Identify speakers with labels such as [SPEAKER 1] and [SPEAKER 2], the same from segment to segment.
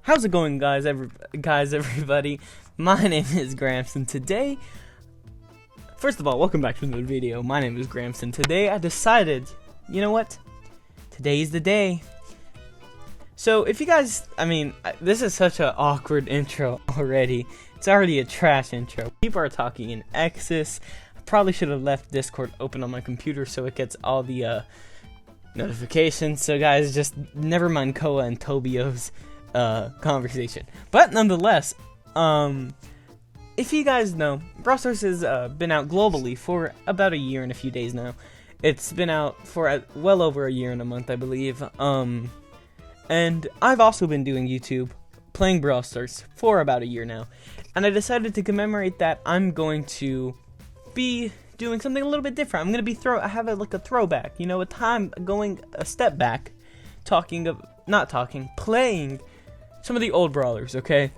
[SPEAKER 1] How's it going, guys? Everybody. My name is Gramps, and today, first of all, welcome back to the video. My name is Gramps, and today I decided, you know what? Today's the day. So, if you guys, this is such an awkward intro already. It's already a trash intro. People are talking in Exus. I probably should have left Discord open on my computer so it gets all the notifications. So, guys, just never mind Koa and Tobio's conversation. But nonetheless, if you guys know, Brawl Stars has been out globally for about a year and a few days now. It's been out for well over a year and a month, I believe. And I've also been doing YouTube, playing Brawl Stars for about a year now. And I decided to commemorate that. I'm going to be doing something a little bit different. I'm going to be I have like a throwback, you know, going a step back, playing some of the old brawlers, okay?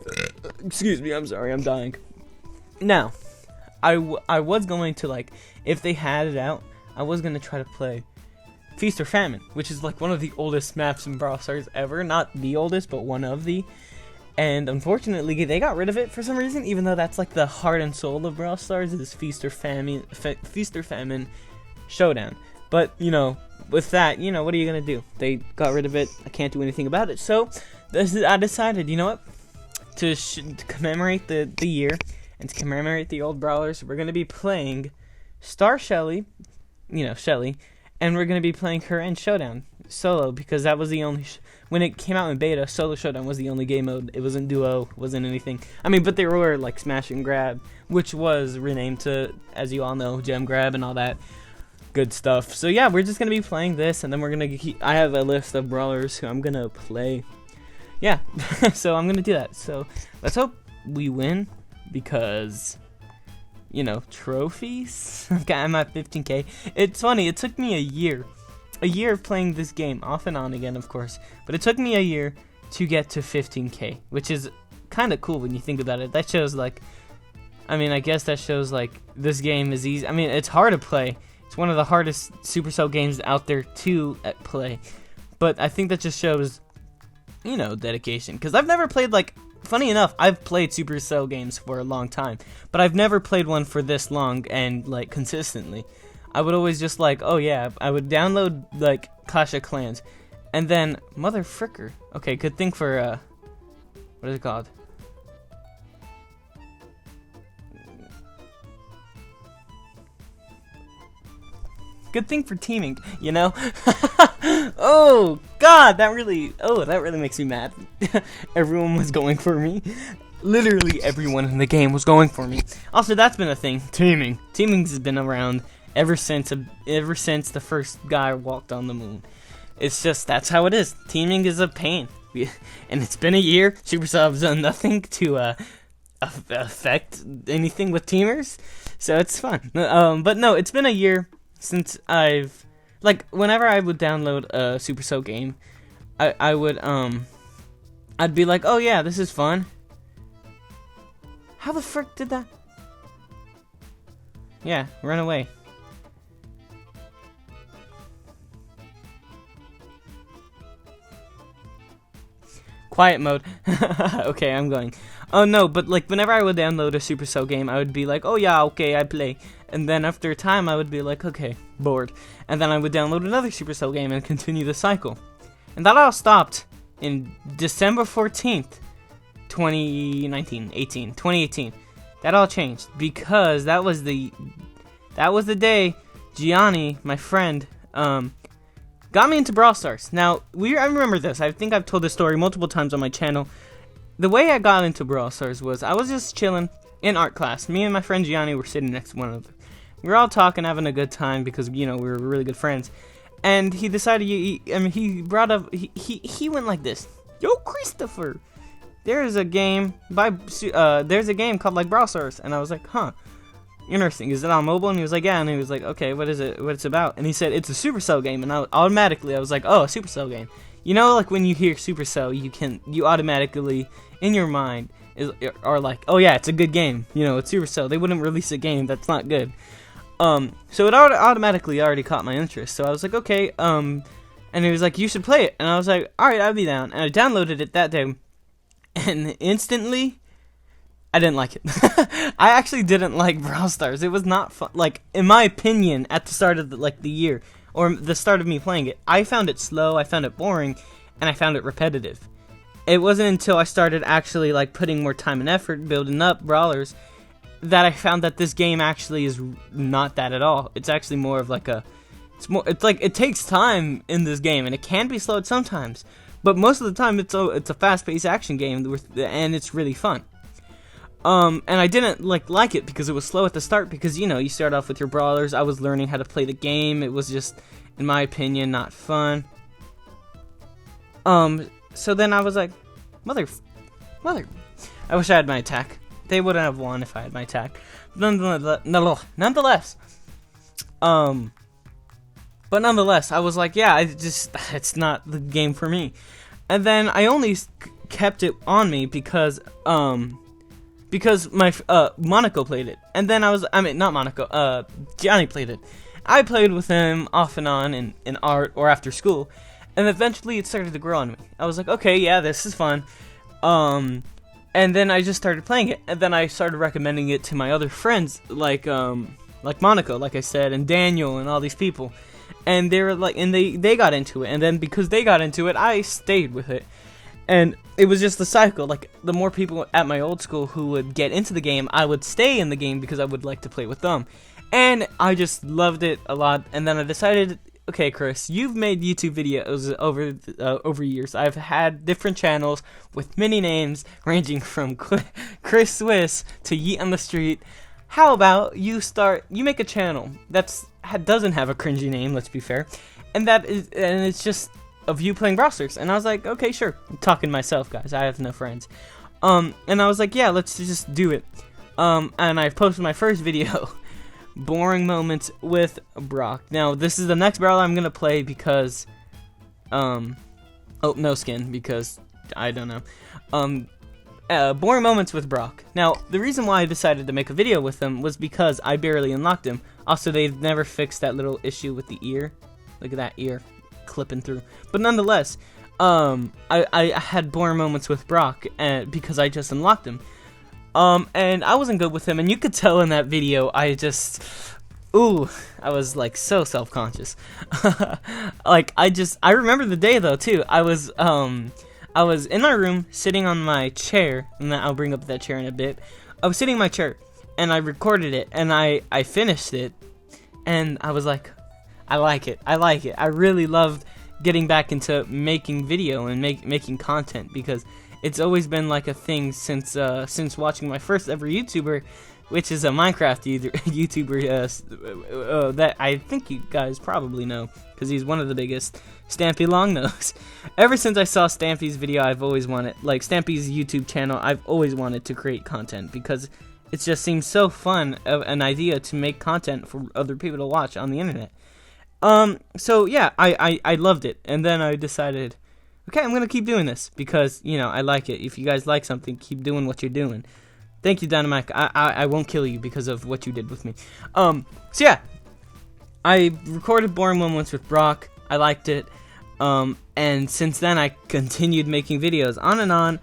[SPEAKER 1] Excuse me, I'm sorry, I'm dying. Now, I was going to, like, if they had it out, I was going to try to play Feast or Famine, which is, like, one of the oldest maps in Brawl Stars ever. Not the oldest, but one of the. And, unfortunately, they got rid of it for some reason, even though that's, like, the heart and soul of Brawl Stars is Feast or Famine Showdown. But, you know, with that, you know, what are you going to do? They got rid of it. I can't do anything about it. So, I decided, you know what? To commemorate the year and to commemorate the old brawlers, we're going to be playing Star Shelly, you know, Shelly, and we're going to be playing her in Showdown solo because that was the only, when it came out in beta, solo Showdown was the only game mode. It wasn't duo, wasn't anything. But there were like Smash and Grab, which was renamed to, as you all know, Gem Grab and all that good stuff. So yeah, we're just going to be playing this, and then we're going to I have a list of brawlers who I'm going to play. Yeah, so I'm going to do that. So let's hope we win because, you know, trophies. Okay, I'm at 15k. It's funny, it took me a year of playing this game, off and on again, of course. But it took me a year to get to 15k, which is kind of cool when you think about it. That shows, like, I guess that shows, like, this game is easy. It's hard to play. It's one of the hardest Supercell games out there to play. But I think that just shows, you know, dedication. Because I've never played, like, funny enough, I've played Supercell games for a long time, but I've never played one for this long and, like, consistently. I would always just, like, oh yeah, I would download, like, Clash of Clans, and then, mother fricker. Okay, good thing for, what is it called? Good thing for teaming, you know? Oh, God, that really makes me mad. Everyone was going for me. Literally everyone in the game was going for me. Also, that's been a thing. Teaming. Teaming has been around ever since the first guy walked on the moon. It's just, that's how it is. Teaming is a pain. And it's been a year. Supercell has done nothing to affect anything with teamers. So it's fun. But no, it's been a year since I've, like, whenever I would download a Supercell game, I would, I'd be like, oh yeah, this is fun. How the frick did that? Yeah, run away. Quiet mode. Okay, I'm going. Oh no, but like whenever I would download a Supercell game, I would be like, oh yeah, okay, I play. And then after a time, I would be like, okay, bored. And then I would download another Supercell game and continue the cycle. And that all stopped in December 14th, 2018. That all changed because that was the day Gianni, my friend, got me into Brawl Stars. Now, I remember this. I think I've told this story multiple times on my channel. The way I got into Brawl Stars was I was just chilling in art class. Me and my friend Gianni were sitting next to one another. We were all talking, having a good time because, you know, we were really good friends. And he decided, he brought up, he went like this. Yo, Christopher, there's a game called, like, Brawl Stars. And I was like, huh, interesting. Is it on mobile? And he was like, yeah. And he was like, okay, what is it? What it's about? And he said, it's a Supercell game. And I was like, oh, a Supercell game. You know, like, when you hear Supercell, you automatically, in your mind, are like, oh yeah, it's a good game. You know, it's Supercell. They wouldn't release a game that's not good. So it automatically already caught my interest. So I was like, okay, and he was like, you should play it. And I was like, alright, I'll be down. And I downloaded it that day. and instantly I didn't like it. I actually didn't like Brawl Stars. It was not fun. Like, in my opinion, at the start of the year, or the start of me playing it, I found it slow, I found it boring, and I found it repetitive. It wasn't until I started actually like putting more time and effort building up brawlers that I found that this game actually is not that at all. It's actually more of like it's like it takes time in this game, and it can be slowed sometimes, but most of the time it's a fast-paced action game and it's really fun. And I didn't like it because it was slow at the start, because you start off with your brawlers. I was learning how to play the game. It was just, in my opinion, not fun. So then I was like, mother, I wish I had my attack. They wouldn't have won if I had my attack. Nonetheless, but nonetheless, I was like, yeah, it's not the game for me. And then I only kept it on me because my Monaco played it, and then not Monaco, Johnny played it. I played with him off and on in art or after school, and eventually it started to grow on me. I was like, okay, yeah, this is fun. And then I just started playing it, and then I started recommending it to my other friends, like Monaco, like I said, and Daniel, and all these people. And they were like, and they got into it, and then because they got into it, I stayed with it. And it was just the cycle. Like, the more people at my old school who would get into the game, I would stay in the game because I would like to play with them. And I just loved it a lot. And then I decided, okay, Chris, you've made YouTube videos over years. I've had different channels with many names, ranging from Chris Swiss to Yeet on the Street. How about you make a channel that doesn't have a cringy name, let's be fair, and it's just of you playing Brawl Stars. And I was like, okay, sure. I'm talking to myself, guys. I have no friends. And I was like, yeah, let's just do it. And I posted my first video, Boring Moments with Brock. Now, this is the next brawler I'm gonna play because, no skin, because I don't know. Boring Moments with Brock. Now, the reason why I decided to make a video with him was because I barely unlocked him. Also, they've never fixed that little issue with the ear. Look at that ear clipping through. But nonetheless, I had Boring Moments with Brock because I just unlocked him. And I wasn't good with him, and you could tell in that video, I was like so self-conscious. I remember the day though too. I was in my room sitting on my chair, and then I'll bring up that chair in a bit. I was sitting in my chair, and I recorded it, and I finished it, and I was like, I like it. I really loved getting back into making video and making content, because it's always been like a thing since watching my first ever YouTuber, which is a Minecraft YouTuber that I think you guys probably know, because he's one of the biggest, Stampy Longnose. Ever since I saw Stampy's video, I've always wanted, like Stampy's YouTube channel, I've always wanted to create content, because it just seems so fun of an idea to make content for other people to watch on the internet. So yeah, I loved it, and then I decided, okay, I'm gonna keep doing this, because, I like it. If you guys like something, keep doing what you're doing. Thank you, Dynamite. I won't kill you because of what you did with me. So yeah, I recorded Boring Moments with Brock. I liked it. And since then, I continued making videos on and on,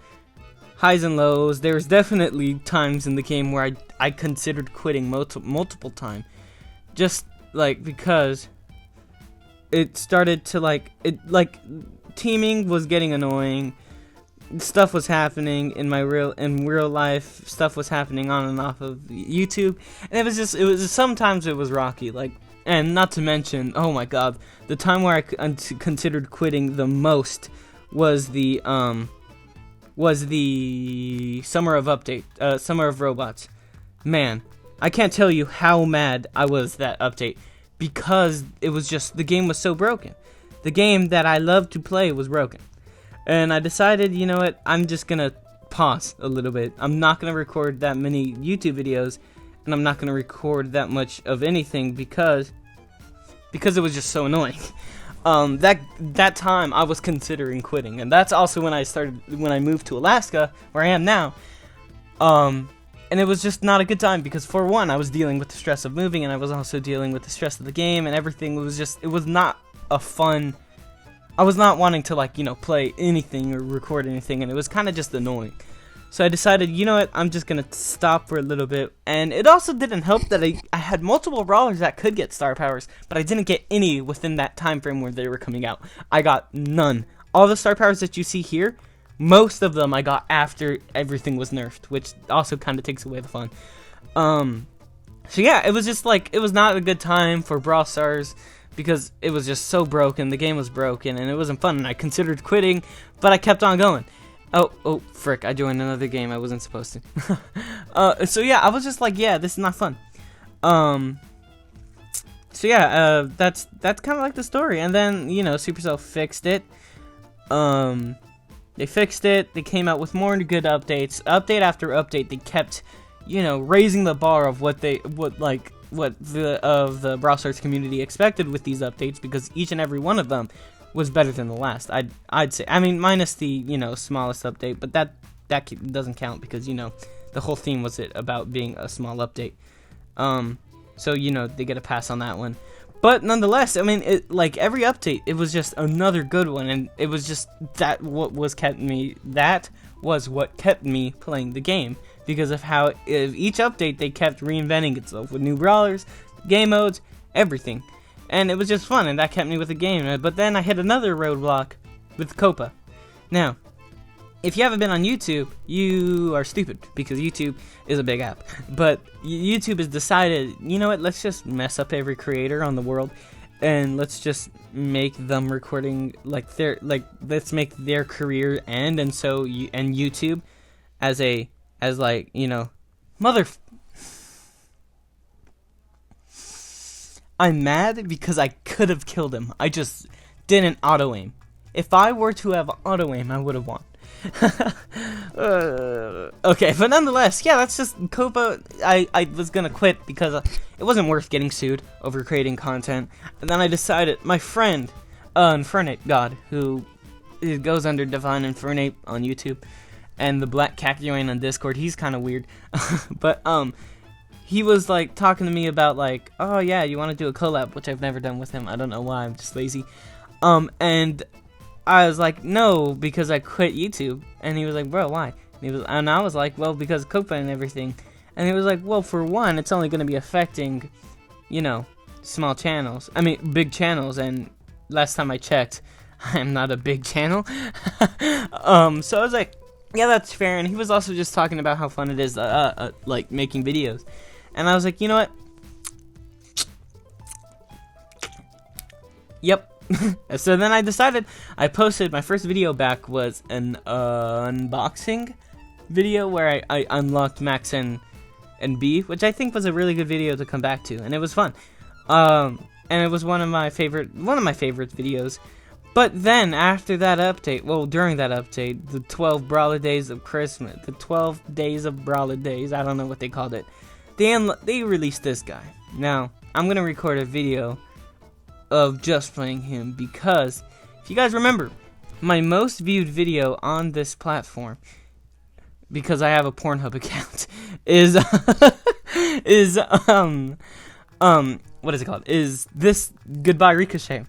[SPEAKER 1] highs and lows. There was definitely times in the game where I considered quitting multiple times, just because it started to teaming was getting annoying. Stuff was happening in real life. Stuff was happening on and off of YouTube, and it was sometimes it was rocky. And not to mention, oh my god, the time where I considered quitting the most was the Summer of Robots. Man, I can't tell you how mad I was that update, because it was just, the game was so broken. The game that I love to play was broken. And I decided, you know what, I'm just gonna pause a little bit. I'm not gonna record that many YouTube videos, and I'm not gonna record that much of anything because it was just so annoying. That time I was considering quitting, and that's also when I moved to Alaska, where I am now. And it was just not a good time, because for one, I was dealing with the stress of moving, and I was also dealing with the stress of the game, and everything was just, it was not a fun I was not wanting to, like, you know, play anything or record anything, and it was kind of just annoying. So I decided, you know what, I'm just going to stop for a little bit. And it also didn't help that I had multiple brawlers that could get star powers, but I didn't get any within that time frame where they were coming out. I got none. All the star powers that you see here, most of them I got after everything was nerfed, which also kind of takes away the fun. So yeah, it was just like, it was not a good time for Brawl Stars because it was just so broken. The game was broken and it wasn't fun, and I considered quitting, but I kept on going. Oh, frick, I joined another game I wasn't supposed to. So yeah, I was just like, yeah, this is not fun. So yeah, that's kind of like the story. And then, you know, Supercell fixed it. They fixed it. They came out with more good updates. Update after update, they kept, you know, raising the bar of what the Brawl Stars community expected with these updates, because each and every one of them was better than the last. I'd say. I mean, minus the, you know, smallest update, but that doesn't count because, you know, the whole theme was about being a small update. So, you know, they get a pass on that one. But nonetheless, I mean, like every update, it was just another good one, and it was just that was what kept me playing the game, because of how each update they kept reinventing itself with new brawlers, game modes, everything. And it was just fun, and that kept me with the game. But then I hit another roadblock with COPPA. Now, if you haven't been on YouTube, you are stupid, because YouTube is a big app. But YouTube has decided, you know what, let's just mess up every creator on the world, and let's just make them recording let's make their career end. And so YouTube as like, you know, I'm mad because I could have killed him. I just didn't auto-aim. If I were to have auto-aim, I would have won. Okay, but nonetheless, yeah, that's just COPPA. I was gonna quit because it wasn't worth getting sued over creating content. And then I decided, my friend, Infernate God, who goes under Divine Infernate on YouTube, and the Black 𝐋𝐍𝐲 on Discord, he's kind of weird. But, he was, like, talking to me about, like, oh, yeah, you want to do a collab, which I've never done with him. I don't know why, I'm just lazy. And I was like, no, because I quit YouTube. And he was like, bro, why? And I was like, well, because COPPA and everything. And he was like, well, for one, it's only going to be affecting, you know, small channels. I mean, big channels. And last time I checked, I'm not a big channel. So I was like, yeah, that's fair. And he was also just talking about how fun it is, like, making videos. And I was like, you know what? Yep. So then I decided, I posted, my first video back was an unboxing video where I unlocked Max and B, which I think was a really good video to come back to, and it was fun. And it was one of my favorite videos. But then after that update, well, during that update, the 12 Brawler Days of Christmas, the 12 days of Brawler Days, I don't know what they called it. They released this guy. Now, I'm gonna record a video of just playing him, because if you guys remember, my most viewed video on this platform, because I have a Pornhub account, is what is it called? Is this Goodbye Ricochet.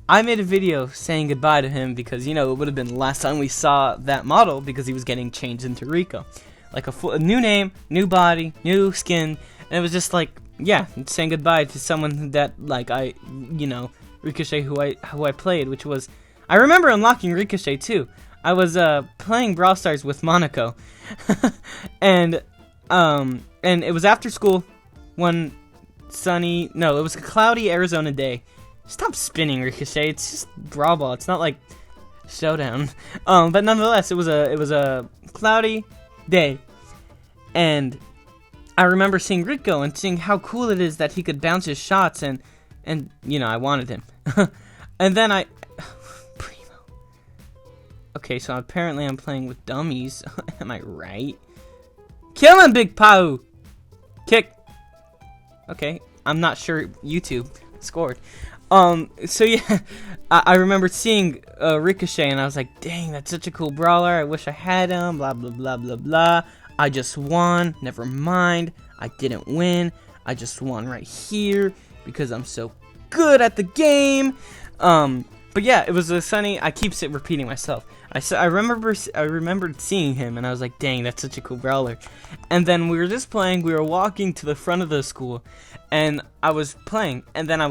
[SPEAKER 1] I made a video saying goodbye to him because, you know, it would have been the last time we saw that model, because he was getting changed into Rico. Like a new name, new body, new skin, and it was just like, yeah, saying goodbye to someone that, like, you know, Ricochet, who I played, which was, I remember unlocking Ricochet too. I was playing Brawl Stars with Monaco, and it was after school, one sunny, no, it was a cloudy Arizona day. Stop spinning, Ricochet. It's just Brawl Ball. It's not like Showdown. But nonetheless, it was a cloudy day, and I remember seeing Rico and seeing how cool it is that he could bounce his shots, and you know, I wanted him. And then Primo. Okay, so apparently I'm playing with dummies. Am I right? Kill him, Big Pau! Kick. Okay, I'm not sure YouTube scored. So yeah, I remember seeing Ricochet, and I was like, dang, that's such a cool brawler. I wish I had him, blah, blah, blah, blah, blah. I just won. Never mind. I didn't win. I just won right here because I'm so good at the game. But yeah, it was a sunny. I keep repeating myself. I remembered seeing him, and I was like, dang, that's such a cool brawler. And then we were just playing. We were walking to the front of the school, and I was playing. And then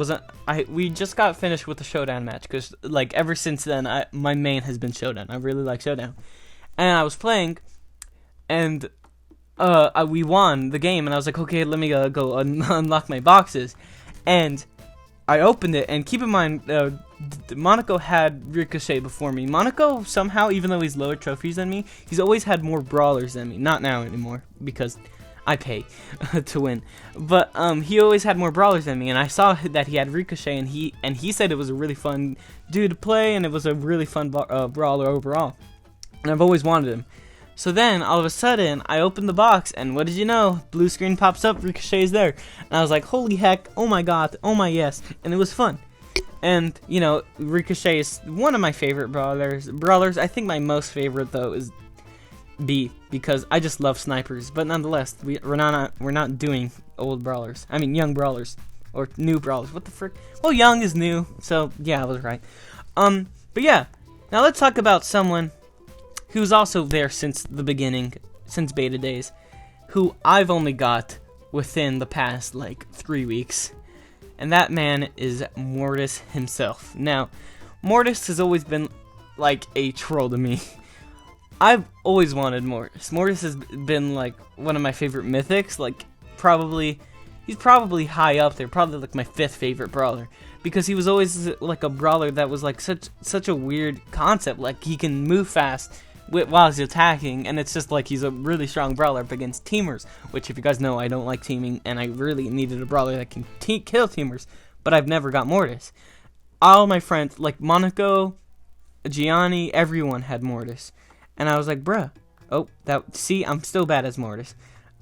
[SPEAKER 1] we just got finished with the showdown match, because like ever since then, my main has been showdown. I really like showdown. And I was playing, and we won the game. And I was like, okay, let me go unlock my boxes, and I opened it. And keep in mind, Monaco had Ricochet before me. Monaco, somehow, even though he's lower trophies than me, he's always had more brawlers than me. Not now anymore, because I pay to win. But he always had more brawlers than me, and I saw that he had Ricochet, and he said it was a really fun dude to play, and it was a really fun brawler overall. And I've always wanted him. So then, all of a sudden, I opened the box, and what did you know? Blue screen pops up, Ricochet is there. And I was like, holy heck, oh my god, oh my yes. And it was fun. And, you know, Ricochet is one of my favorite brawlers. I think my most favorite, though, is B, because I just love snipers. But nonetheless, we're not doing old brawlers. I mean, young brawlers. Or new brawlers. What the frick? Well, young is new, so, yeah, I was right. But yeah, now let's talk about someone who's also there since the beginning, since beta days, who I've only got within the past, like, 3 weeks. And that man is Mortis himself. Now, Mortis has always been like a troll to me. I've always wanted Mortis. Mortis has been like one of my favorite mythics. Like, he's probably high up there. Probably like my 5th favorite brawler. Because he was always like a brawler that was like such a weird concept. Like, he can move fast while he's attacking, and it's just like he's a really strong brawler up against teamers, which, if you guys know, I don't like teaming, and I really needed a brawler that can kill teamers, but I've never got Mortis. All my friends, like Monaco, Gianni, everyone had Mortis, and I was like, bruh, see, I'm still bad as Mortis.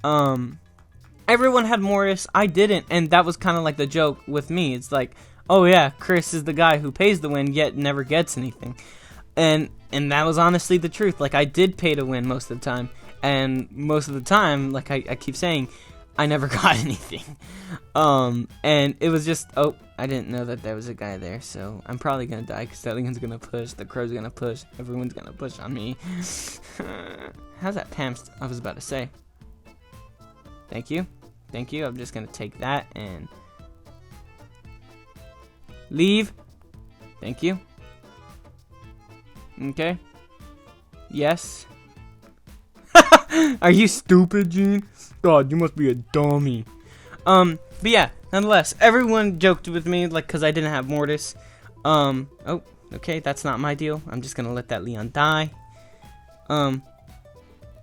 [SPEAKER 1] Everyone had Mortis, I didn't, and that was kind of like the joke with me. It's like, oh yeah, Chris is the guy who pays to win, yet never gets anything. And that was honestly the truth. Like, I did pay to win most of the time, and most of the time, like I keep saying, I never got anything. And it was just, oh, I didn't know that there was a guy there, so I'm probably gonna die, because the Leon's gonna push, the Crow's gonna push, everyone's gonna push on me. How's that Pam's? I was about to say. Thank you. Thank you. I'm just gonna take that and leave. Thank you. Okay. Yes. Are you stupid, Gene? God, you must be a dummy. But yeah, nonetheless, everyone joked with me, like, because I didn't have Mortis. Oh, okay, that's not my deal. I'm just gonna let that Leon die. So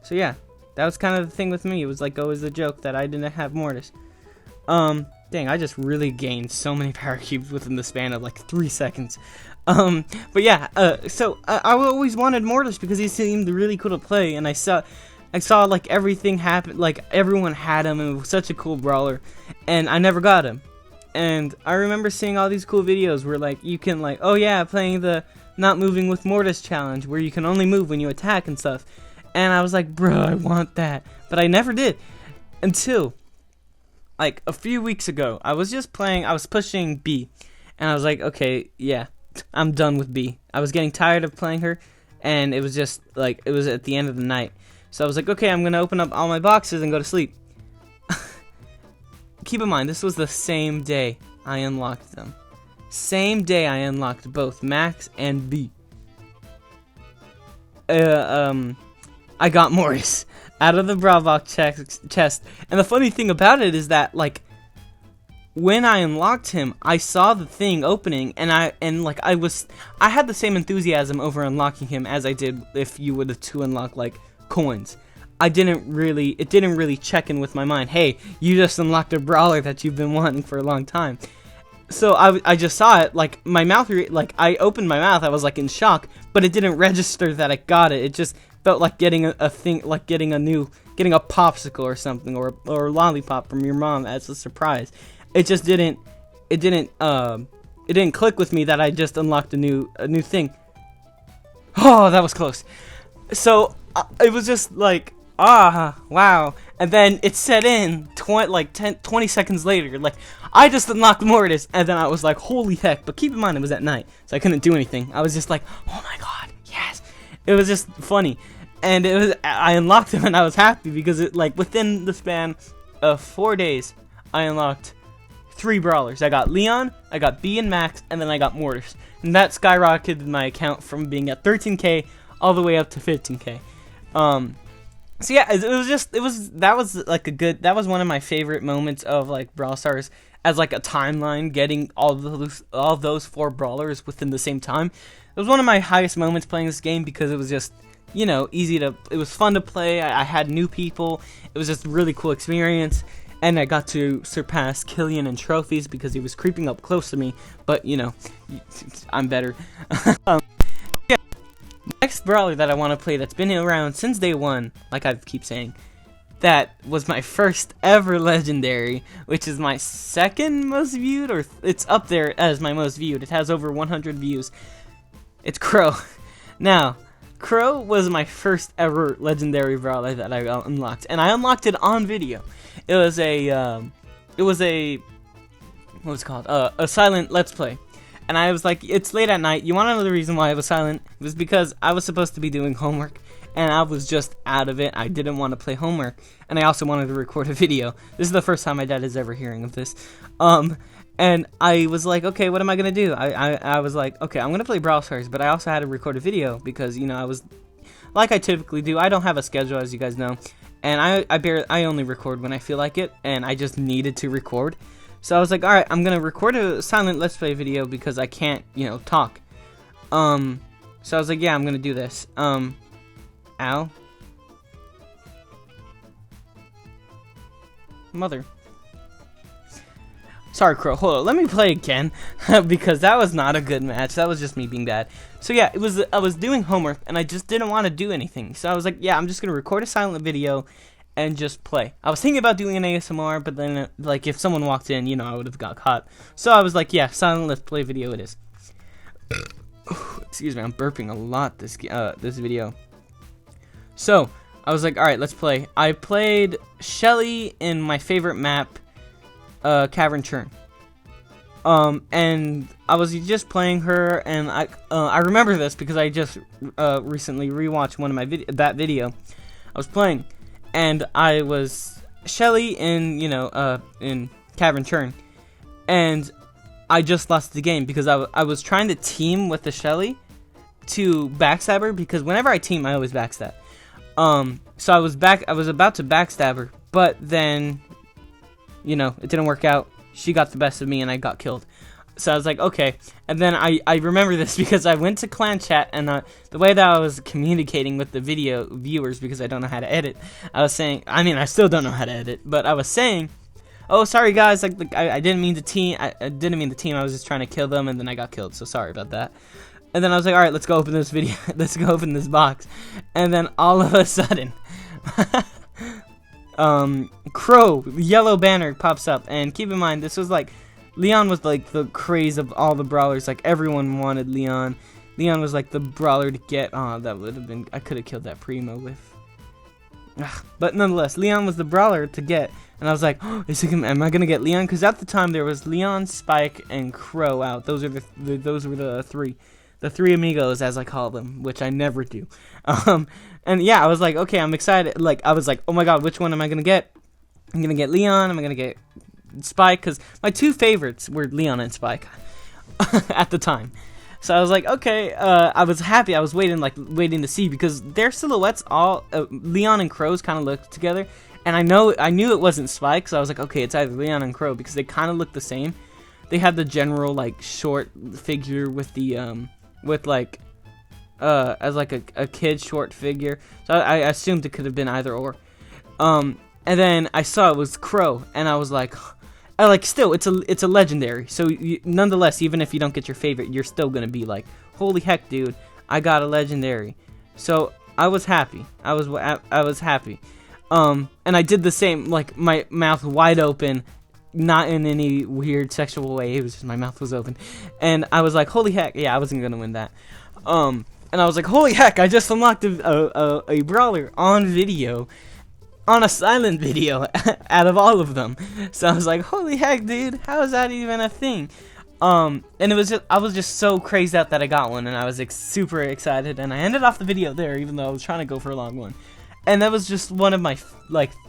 [SPEAKER 1] yeah, that was kind of the thing with me. It was like always a joke that I didn't have Mortis. Dang, I just really gained so many power cubes within the span of like 3 seconds. But yeah, so I always wanted Mortis because he seemed really cool to play, and I saw like everything happen, like everyone had him, and it was such a cool brawler, and I never got him. And I remember seeing all these cool videos where like you can like, oh yeah, playing the not moving with Mortis challenge, where you can only move when you attack and stuff. And I was like, bro, I want that, but I never did until like a few weeks ago. I was just playing, I was pushing B, and I was like, okay, yeah, I'm done with B. I was getting tired of playing her, and it was just like, it was at the end of the night. So I was like, okay, I'm gonna open up all my boxes and go to sleep. Keep in mind, this was the same day I unlocked them. Same day I unlocked both Max and B. I got Morris out of the Brawl Box chest. And the funny thing about it is that, like, when I unlocked him, I saw the thing opening, and I had the same enthusiasm over unlocking him as I did if you would have to unlock like coins. It didn't really check in with my mind. Hey, you just unlocked a brawler that you've been wanting for a long time. So I just saw it, like my mouth, like I opened my mouth, I was like in shock, but it didn't register that I got it. It just felt like getting a thing, like getting a popsicle or something, or a lollipop from your mom as a surprise. It just didn't click with me that I just unlocked a new thing. Oh, that was close. So it was just like, ah, wow. And then it set in 20 seconds later. Like, I just unlocked Mortis, and then I was like, holy heck. But keep in mind, it was at night, so I couldn't do anything. I was just like, oh my god, yes. It was just funny. And I unlocked him, and I was happy because within the span of 4 days, I unlocked 3 brawlers. I got Leon, I got B and Max, and then I got Mortis. And that skyrocketed my account from being at 13k all the way up to 15k. So yeah, that was one of my favorite moments of like Brawl Stars as like a timeline, getting all of those 4 brawlers within the same time. It was one of my highest moments playing this game because it was just, you know, it was fun to play. I had new people. It was just a really cool experience. And I got to surpass Killian in trophies because he was creeping up close to me. But, you know, I'm better. Yeah. Next brawler that I want to play that's been around since day 1, like I keep saying, that was my first ever legendary, which is my second most viewed, or it's up there as my most viewed. It has over 100 views. It's 𝐋𝐲. Now, 𝐋𝐲 was my first ever legendary brawler that I unlocked, and I unlocked it on video. It was a what was it called? A silent let's play. And I was like, it's late at night. You want to know the reason why I was silent? It was because I was supposed to be doing homework, and I was just out of it. I didn't want to play homework, and I also wanted to record a video. This is the first time my dad is ever hearing of this. And I was like, okay, what am I gonna do? I was like, okay, I'm gonna play Brawl Stars, but I also had to record a video because, you know, I was like I typically do. I don't have a schedule, as you guys know, and I only record when I feel like it, and I just needed to record. So I was like, all right, I'm gonna record a silent let's play video because I can't, you know, talk. So I was like, yeah, I'm gonna do this. Ow. Mother. Sorry, 𝐋𝐲. Hold on. Let me play again because that was not a good match. That was just me being bad. So yeah, I was doing homework and I just didn't want to do anything. So I was like, yeah, I'm just gonna record a silent video and just play. I was thinking about doing an ASMR, but then like if someone walked in, you know, I would have got caught. So I was like, yeah, silent let's play video it is. Excuse me, I'm burping a lot this video. So I was like, all right, let's play. I played Shelly in my favorite map, Cavern Churn. And I was just playing her, and I remember this because I just recently rewatched one of that video. I was playing, and I was Shelly in, you know, in Cavern Churn, and I just lost the game because I was trying to team with the Shelly to backstab her, because whenever I team, I always backstab. So I was about to backstab her, but then, you know, it didn't work out. She got the best of me and I got killed. So I was like, okay. And then I remember this because I went to clan chat, and the way that I was communicating with the video viewers, because I don't know how to edit, I was saying, I mean, I still don't know how to edit, but I was saying, oh, sorry guys, like I didn't mean to team. I didn't mean to team. I was just trying to kill them, and then I got killed. So sorry about that. And then I was like, all right, let's go open this video. Let's go open this box. And then all of a sudden, 𝐋𝐲 yellow banner pops up. And keep in mind, this was like, Leon was like the craze of all the brawlers. Like everyone wanted Leon. Leon was like the brawler to get. Oh, that would have been, I could have killed that Primo with. But nonetheless, Leon was the brawler to get. And I was like, oh, am I gonna get Leon? Because at the time there was Leon, Spike, and 𝐋𝐲 out. Those were the three amigos, as I call them, which I never do. And yeah, I was like, okay, I'm excited. Like, I was like, oh my god, which one am I gonna get? I'm gonna get Leon. I'm gonna get Spike, because my two favorites were Leon and Spike at the time. So I was like, okay, I was happy. I was waiting to see, because their silhouettes, all Leon and 𝐋𝐲's kind of looked together, and I knew it wasn't Spike, so I was like, okay, it's either Leon and 𝐋𝐲, because they kind of look the same. They had the general like short figure with the as like a kid short figure, so I assumed it could have been either or. And then I saw it was 𝐋𝐲, and I was like, still, it's a legendary. So nonetheless, even if you don't get your favorite, you're still gonna be like, holy heck, dude, I got a legendary. So I was happy. I was happy. And I did the same, like my mouth wide open, not in any weird sexual way. It was just my mouth was open, and I was like, holy heck, yeah, I wasn't gonna win that. And I was like, holy heck, I just unlocked a brawler on video, on a silent video, out of all of them. So I was like, holy heck, dude, how is that even a thing? And it was just, I was just so crazed out that I got one, and I was super excited, and I ended off the video there, even though I was trying to go for a long one. And that was just one of my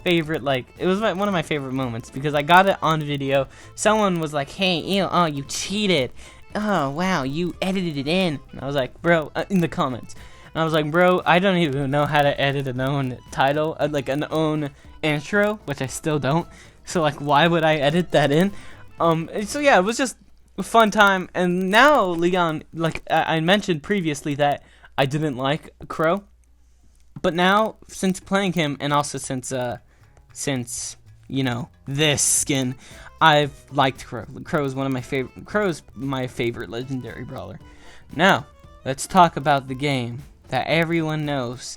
[SPEAKER 1] favorite, it was one of my favorite moments, because I got it on video. Someone was like, hey, ew, oh, you cheated. Oh, wow, you edited it in. And I was like, bro, in the comments. And I was like, bro, I don't even know how to edit an own title, like an own intro, which I still don't. So, like, why would I edit that in? So yeah, it was just a fun time. And now, Leon, like I mentioned previously that I didn't like Crow. But now, since playing him, and also since you know, this skin, I've liked Crow. Crow's my favorite legendary brawler. Now, let's talk about the game that everyone knows.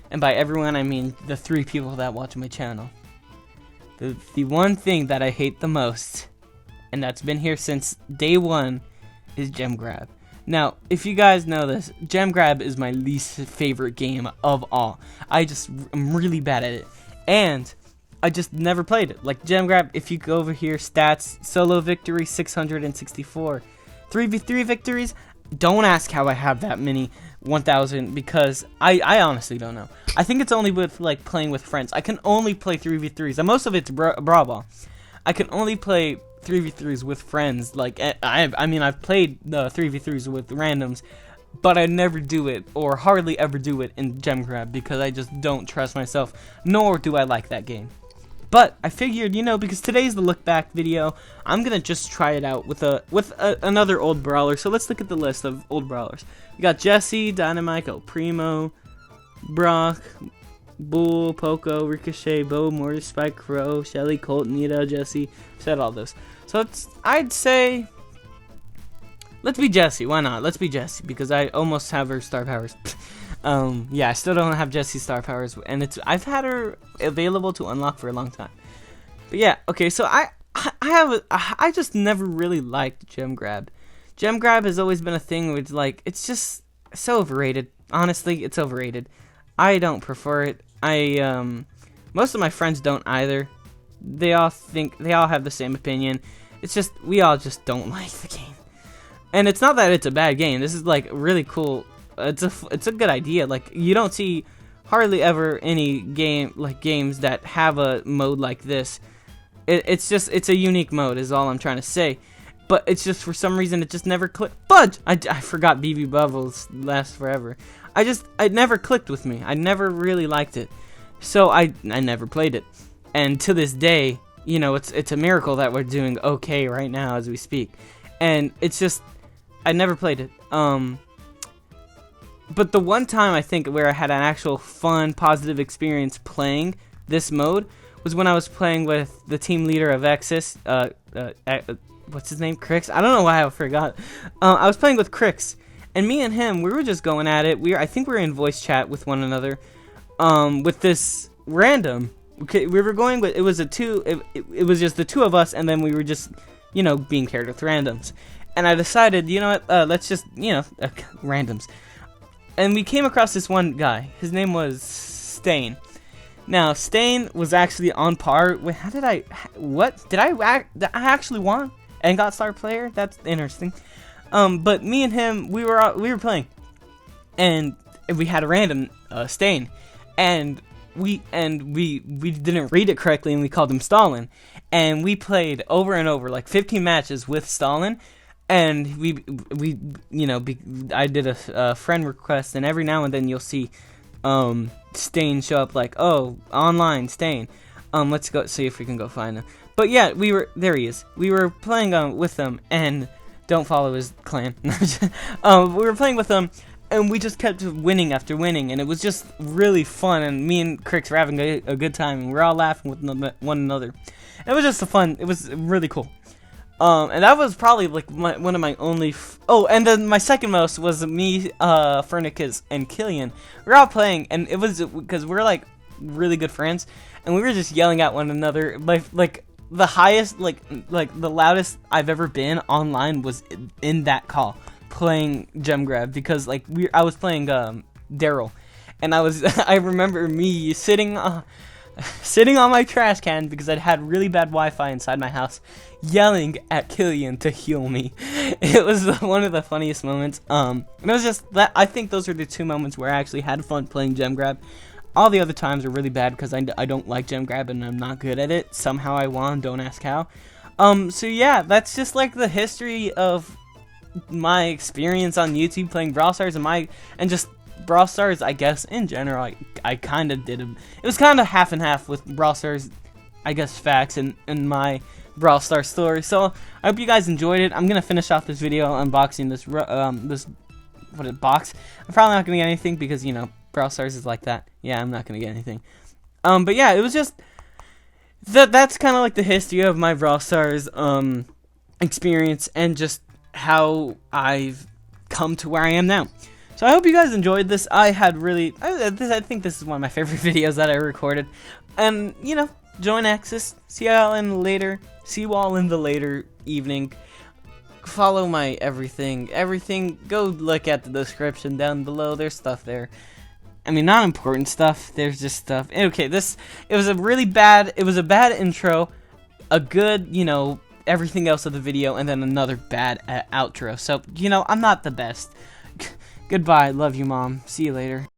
[SPEAKER 1] And by everyone, I mean the 3 people that watch my channel. The one thing that I hate the most, and that's been here since day 1, is gem grab. Now, if you guys know this, gem grab is my least favorite game of all. I'm really bad at it. And I just never played it. Like, gem grab, if you go over here, stats, solo victory, 664. 3v3 victories, don't ask how I have that many 1,000, because I honestly don't know. I think it's only with, like, playing with friends. I can only play 3v3s, and most of it's Brawl Ball. I can only play 3v3s with friends. Like, I mean, I've played the 3v3s with randoms, but I never do it, or hardly ever do it in gem grab, because I just don't trust myself, nor do I like that game. But I figured, you know, because today's the look back video, I'm gonna just try it out with another old brawler. So let's look at the list of old brawlers. We got Jesse, Dynamite, El Primo, Brock, Bull, Poco, Ricochet, Bo, Mortis, Spike, Crow, Shelly, Colt, Nita, Jesse. Said all those. So I'd say, let's be Jesse. Why not? Let's be Jesse, because I almost have her star powers. Yeah, I still don't have Jesse's star powers, and I've had her available to unlock for a long time. But yeah, okay, so I just never really liked gem grab. Gem grab has always been a thing where it's just so overrated. Honestly, it's overrated. I don't prefer it. Most of my friends don't either. They all have the same opinion. It's just, we all just don't like the game. And it's not that it's a bad game. This is like really cool. It's a good idea. Like, you don't see hardly ever any games that have a mode like this. It's a unique mode is all I'm trying to say. But it's just, for some reason, it just never clicked. Fudge! I forgot BB Bubbles lasts forever. It never clicked with me. I never really liked it. So I never played it. And to this day, you know, it's a miracle that we're doing okay right now as we speak. And it's just, I never played it. But the one time I think where I had an actual fun, positive experience playing this mode was when I was playing with the team leader of Exus. What's his name? 𝐋𝐍𝐓? I don't know why I forgot. I was playing with 𝐋𝐍𝐓, and me and him, we were just going at it. I think we were in voice chat with one another. With this random. Okay, we were going with, it was just the 2 of us, and then we were just, you know, being paired with randoms. And I decided, you know what, let's just, you know, randoms. And we came across this one guy. His name was Stain. Now, Stain was actually on par with, did I actually won and got star player? That's interesting. But me and him, we were playing, and we had a random Stain, and we didn't read it correctly, and we called him Stalin, and we played over and over, like 15 matches with Stalin. And we you know, I did a friend request, and every now and then you'll see Stain show up, like, oh, online Stain. Let's go see if we can go find him. But yeah, there he is. We were playing with him, and don't follow his clan. We were playing with him, and we just kept winning after winning, and it was just really fun. And me and 𝐋𝐍𝐓 were having a good time, and we're all laughing with one another. It was just it was really cool. And that was probably like one of my only. And then my second most was me, Fernicus, and Killian. We were all playing, and it was because we're like really good friends, and we were just yelling at one another. Like the highest, like the loudest I've ever been online was in that call. playing gem grab because like I was playing Daryl, and I remember me sitting on my trash can because I'd had really bad Wi-Fi inside my house, yelling at Killian to heal me. It was one of the funniest moments. And it was just that I think those are the 2 moments where I actually had fun playing gem grab. All the other times are really bad because I don't like gem grab and I'm not good at it. Somehow I won, don't ask how. So yeah, that's just like the history of my experience on YouTube playing Brawl Stars and just Brawl Stars, I guess, in general. I kind of did it was kind of half and half with Brawl Stars, I guess, facts and my Brawl Stars story. So I hope you guys enjoyed it. I'm gonna finish off this video unboxing this box. I'm probably not gonna get anything because, you know, Brawl Stars is like that. Yeah, I'm not gonna get anything. But yeah, it was just that's kind of like the history of my Brawl Stars experience and just how I've come to where I am now. So I hope you guys enjoyed this. I think this is one of my favorite videos that I recorded. And, you know, join Exus. See you all in the later evening. Follow my everything. Go look at the description down below. There's stuff there. I mean, not important stuff. There's just stuff. Okay, it was a bad intro, a good, you know, everything else of the video, and then another bad outro. So, you know, I'm not the best. Goodbye. Love you, Mom. See you later.